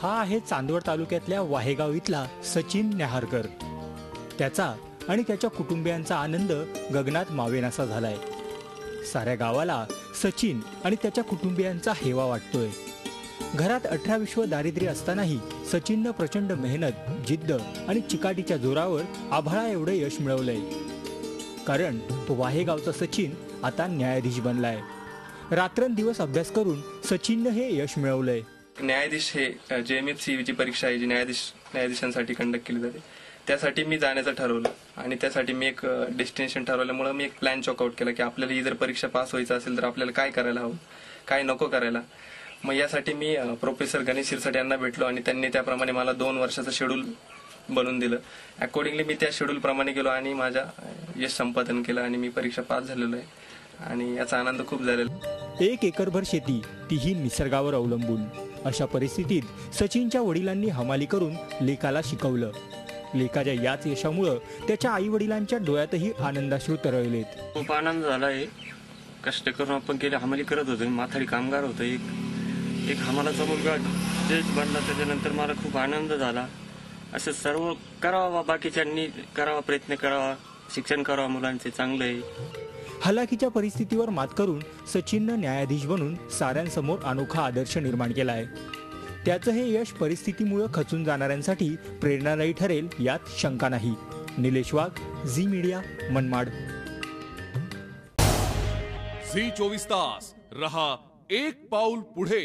हा आहे चांदवड तालुक्यातल्या वाहेगाव इथला सचिन न्याहारकर। त्याचा आणि त्याच्या कुटुंबियांचा आनंद गगनात मावेनासा झालाय। साऱ्या गावाला सचिन आणि त्याच्या कुटुंबियांचा हेवा वाटतोय। घरात 18 विश्व दारिद्र्य असतानाही सचिननं प्रचंड मेहनत, जिद्द आणि चिकाटीच्या जोरावर आभाळा एवढे यश मिळवलंय। कारण तो वाहेगावचा सचिन आता न्यायाधीश बनलाय। रात्रंदिवस अभ्यास करून सचिननं हे यश मिळवलंय। न्यायाधीश हे JMFC ची परीक्षा आहे जी न्यायाधीशांसाठी कंडक्ट केली जाते, त्यासाठी मी जाण्याचं ठरवलं आणि त्यासाठी मी एक डेस्टिनेशन ठरवल्यामुळे मी एक प्लॅन चॉकआउट केला की आपल्याला ही जर परीक्षा पास व्हायचं असेल तर आपल्याला काय करायला हवं, काय नको करायला। मग यासाठी मी प्रोफेसर गणेश शिरसाट यांना भेटलो आणि त्यांनी त्याप्रमाणे मला 2 वर्षाचं शेड्यूल बनवून दिलं। अकॉर्डिंगली मी त्या शेड्यूल प्रमाणे गेलो आणि माझा यश संपादन केलं आणि मी परीक्षा पास झालेलो आहे आणि याचा आनंद खूप झालेला। 1 एकरभर शेती, तीही निसर्गावर अवलंबून। अशा परिस्थितीत सचिनच्या वडिलांनी हमाली करून लेकाला शिकवलं। लेकाच्या याच यशामुळे त्याच्या आई वडिलांच्या डोळ्यातही आनंदाश्रू तरळलेत। खूप आनंद झालाय। कष्ट करून आपण केले, हमाली करत होतो, माथाडी कामगार होतो। एक हमालाचा मुलगा जज बनला, त्याच्यानंतर मला खूप आनंद झाला। असं सर्व करावा, बाकीच्यांनी करावा, प्रयत्न करावा, शिक्षण करावा मुलांचे चांगले। हलाखीच्या परिस्थितीवर मात करून सचिननं न्यायाधीश बनून साऱ्यांसमोर अनोखा आदर्श निर्माण केलाय। त्याचं हे यश परिस्थितीमुळे खचून जाणाऱ्यांसाठी प्रेरणादायी ठरेल यात शंका नाही। निलेश वाघ, झी मीडिया, मनमाड। झी 24 तास रहा एक पाऊल पुढे।